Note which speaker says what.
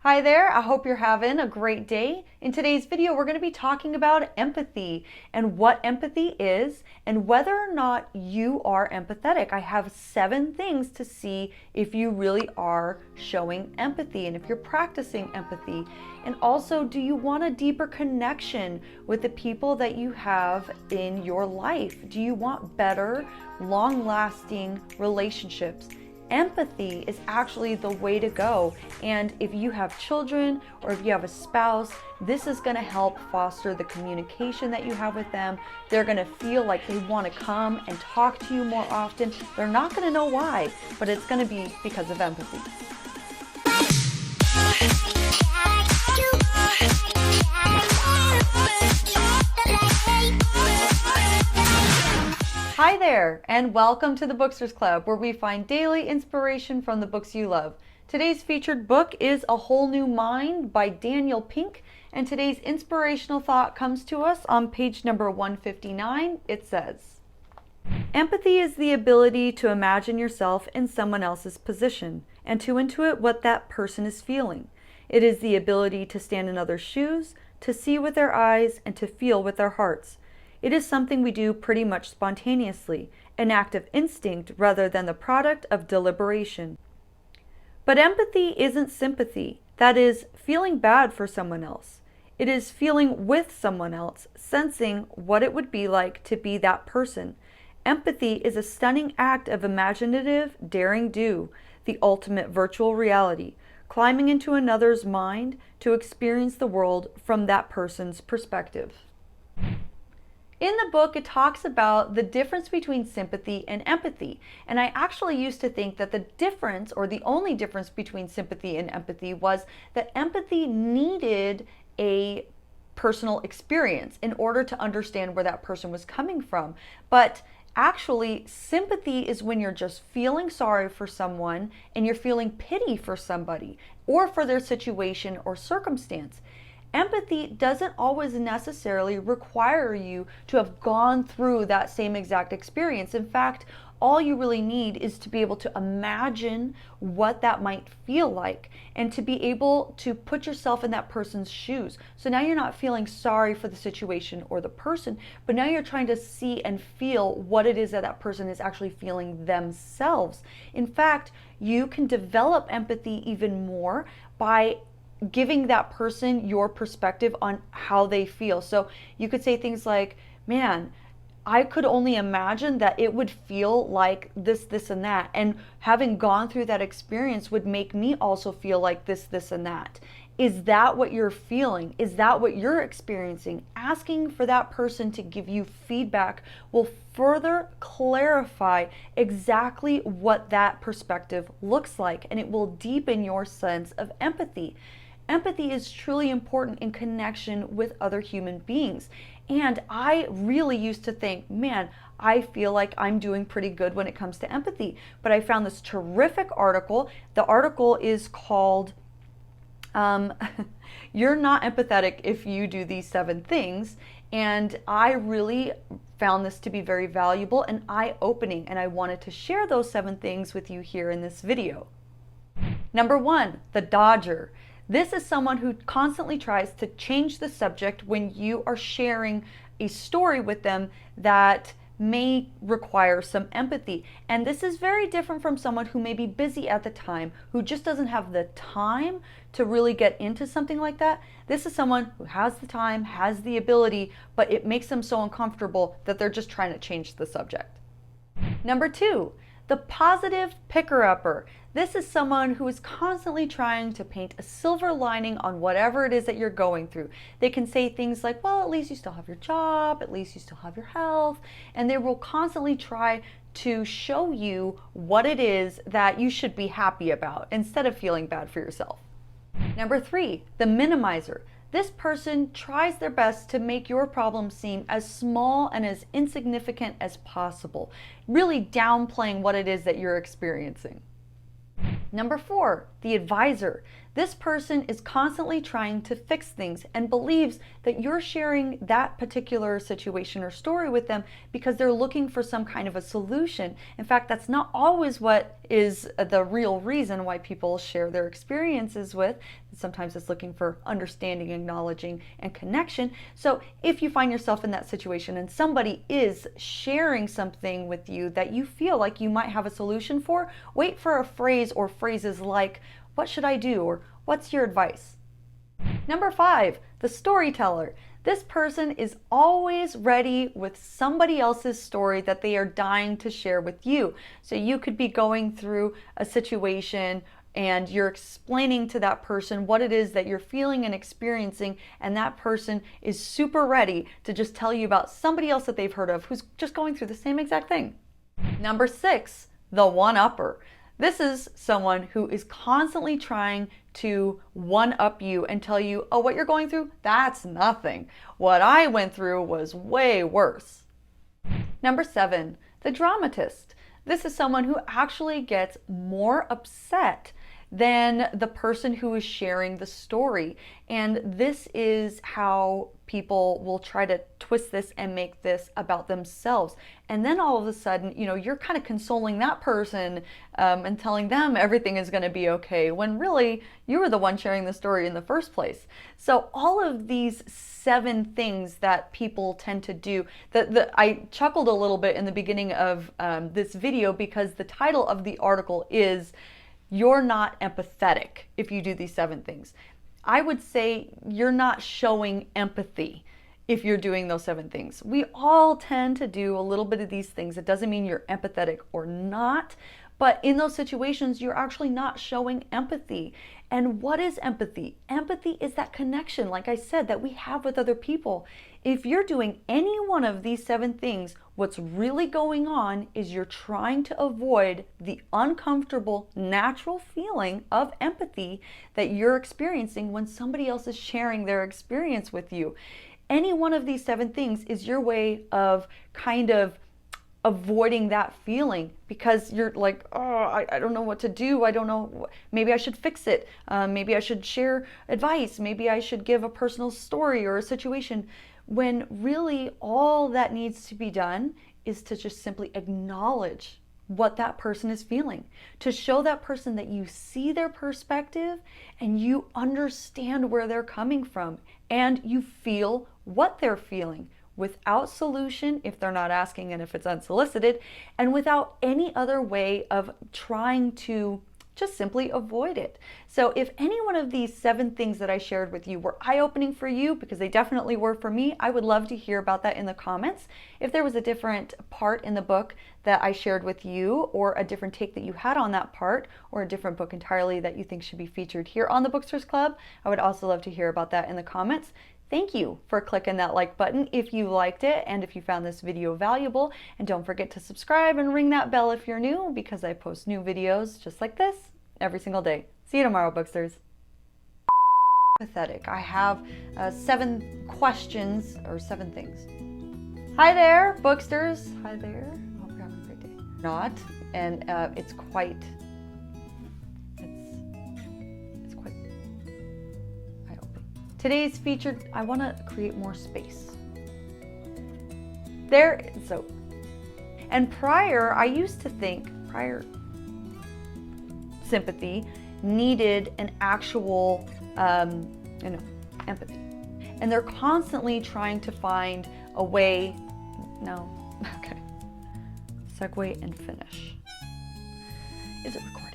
Speaker 1: Hi there, I hope you're having a great day. In today's video, we're going to be talking about empathy and what empathy is and whether or not you are empathetic. I have 7 things to see if you really are showing empathy and if you're practicing empathy. And also, do you want a deeper connection with the people that you have in your life? Do you want better, long-lasting relationships? Empathy is actually the way to go. And if you have children or if you have a spouse, this is going to help foster the communication that you have with them. They're going to feel like they want to come and talk to you more often. They're not going to know why, but it's going to be because of empathy. Hi there, and welcome to the Booksters Club, where we find daily inspiration from the books you love. Today's featured book is A Whole New Mind by Daniel Pink, and today's inspirational thought comes to us on page number 159. It says, "Empathy is the ability to imagine yourself in someone else's position and to intuit what that person is feeling. It is the ability to stand in others' shoes, to see with their eyes, and to feel with their hearts. It is something we do pretty much spontaneously, an act of instinct rather than the product of deliberation. But empathy isn't sympathy, that is, feeling bad for someone else. It is feeling with someone else, sensing what it would be like to be that person. Empathy is a stunning act of imaginative daring do, the ultimate virtual reality, climbing into another's mind to experience the world from that person's perspective." In the book, it talks about the difference between sympathy and empathy. And I actually used to think that the difference, or the only difference between sympathy and empathy, was that empathy needed a personal experience in order to understand where that person was coming from. But actually, sympathy is when you're just feeling sorry for someone and you're feeling pity for somebody or for their situation or circumstance. Empathy doesn't always necessarily require you to have gone through that same exact experience. In fact, all you really need is to be able to imagine what that might feel like and to be able to put yourself in that person's shoes. So now you're not feeling sorry for the situation or the person, but now you're trying to see and feel what it is that that person is actually feeling themselves. In fact, you can develop empathy even more by giving that person your perspective on how they feel. So you could say things like, man, I could only imagine that it would feel like this, and that. And having gone through that experience would make me also feel like this, and that. Is that what you're feeling? Is that what you're experiencing? Asking for that person to give you feedback will further clarify exactly what that perspective looks like, and it will deepen your sense of empathy. Empathy is truly important in connection with other human beings. And I really used to think, man, I feel like I'm doing pretty good when it comes to empathy. But I found this terrific article. The article is called You're Not Empathetic If You Do These 7 Things. And I really found this to be very valuable and eye-opening. And I wanted to share those 7 things with you here in this video. Number 1, the dodger. This is someone who constantly tries to change the subject when you are sharing a story with them that may require some empathy. And this is very different from someone who may be busy at the time, who just doesn't have the time to really get into something like that. This is someone who has the time, has the ability, but it makes them so uncomfortable that they're just trying to change the subject. Number 2, the positive picker-upper. This is someone who is constantly trying to paint a silver lining on whatever it is that you're going through. They can say things like, well, at least you still have your job, at least you still have your health, and they will constantly try to show you what it is that you should be happy about instead of feeling bad for yourself. Number 3, the minimizer. This person tries their best to make your problem seem as small and as insignificant as possible, really downplaying what it is that you're experiencing. Number 4, the advisor. This person is constantly trying to fix things and believes that you're sharing that particular situation or story with them because they're looking for some kind of a solution. In fact, that's not always what is the real reason why people share their experiences with. Sometimes it's looking for understanding, acknowledging, and connection. So if you find yourself in that situation and somebody is sharing something with you that you feel like you might have a solution for, wait for a phrase or phrases like, "What should I do?" or "What's your advice?" Number 5, the storyteller. This person is always ready with somebody else's story that they are dying to share with you. So you could be going through a situation and you're explaining to that person what it is that you're feeling and experiencing, and that person is super ready to just tell you about somebody else that they've heard of who's just going through the same exact thing. Number 6, the one-upper. This is someone who is constantly trying to one-up you and tell you, "Oh, what you're going through, that's nothing. What I went through was way worse." Number 7, the dramatist. This is someone who actually gets more upset than the person who is sharing the story. And this is how people will try to twist this and make this about themselves. And then all of a sudden, you're kind of consoling that person and telling them everything is going to be okay, when really you were the one sharing the story in the first place. So all of these 7 things that people tend to do, I chuckled a little bit in the beginning of this video because the title of the article is "You're not empathetic if you do these 7 things." I would say you're not showing empathy if you're doing those 7 things. We all tend to do a little bit of these things. It doesn't mean you're empathetic or not, but in those situations, you're actually not showing empathy. And what is empathy? Empathy is that connection, like I said, that we have with other people. If you're doing any one of these 7 things, what's really going on is you're trying to avoid the uncomfortable, natural feeling of empathy that you're experiencing when somebody else is sharing their experience with you. Any one of these 7 things is your way of kind of avoiding that feeling, because you're like, "Oh, I don't know what to do. I don't know. Maybe I should fix it. Maybe I should share advice. Maybe I should give a personal story or a situation," when really all that needs to be done is to just simply acknowledge what that person is feeling, to show that person that you see their perspective and you understand where they're coming from and you feel what they're feeling, without solution if they're not asking and if it's unsolicited, and without any other way of trying to just simply avoid it. So if any one of these 7 things that I shared with you were eye-opening for you, because they definitely were for me, I would love to hear about that in the comments. If there was a different part in the book that I shared with you, or a different take that you had on that part, or a different book entirely that you think should be featured here on the Booksters Club, I would also love to hear about that in the comments. Thank you for clicking that like button if you liked it and if you found this video valuable. And don't forget to subscribe and ring that bell if you're new, because I post new videos just like this every single day. See you tomorrow, Booksters. Pathetic. I have 7 questions or 7 things. Hi there, Booksters. Hi there. Hope you're having a great day. Not, and it's quite today's featured. I want to create more space. And I used to think Sympathy needed an actual, empathy. And they're constantly trying to find a way, segue and finish. Is it recording?